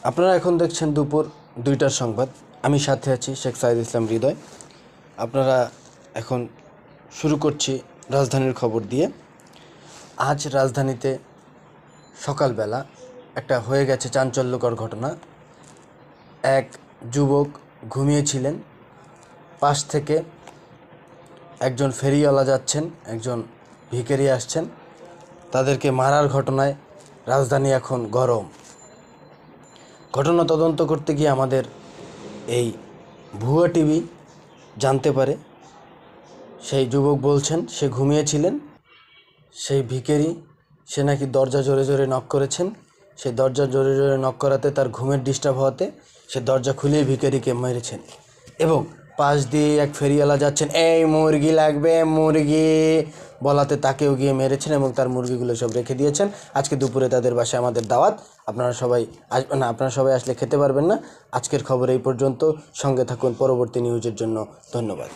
আপনারা এখন দেখছেন দুপুর 2টার সংবাদ। আমি সাথে আছি শেখ সাইদ ইসলাম হৃদয়। আপনারা এখন শুরু করছি রাজধানীর খবর দিয়ে। আজ রাজধানীতে সকালবেলা একটা হয়ে গেছে চাঞ্চল্যকর ঘটনা। এক যুবক ঘুমিয়েছিলেন, পাশ থেকে একজন ফেরিওয়ালা যাচ্ছেন, একজন ভিখারি আসছেন, তাদেরকে মারার ঘটনায় রাজধানী এখন গরম। ঘটনা তদন্ত করতে গিয়ে আমাদের এই ভুয়া টিভি জানতে পারে সেই যুবক বলছেন সে ঘুমিয়েছিলেন, সেই ভিখারি সে নাকি দরজা জোরে জোরে নক করেছেন। সেই দরজা জোরে জোরে নক করাতে তার ঘুমের ডিস্টার্ব হওয়াতে সে দরজা খুলে ভিখারিকে মেরেছেন। এবং পাশ দিয়ে এক ফেরিওয়ালা যাচ্ছেন, এই মুরগি লাগবে মুরগি বলাতে তাকেও গিয়ে মেরেছেন এবং তার মুরগিগুলো সব রেখে দিয়েছেন। আজকে দুপুরে তাদের বাসায় আমাদের দাওয়াত, আপনারা সবাই আসবেন না, আপনারা সবাই আসলে খেতে পারবেন না। আজকের খবর এই পর্যন্ত, সঙ্গে থাকুন পরবর্তী নিউজের জন্য। ধন্যবাদ।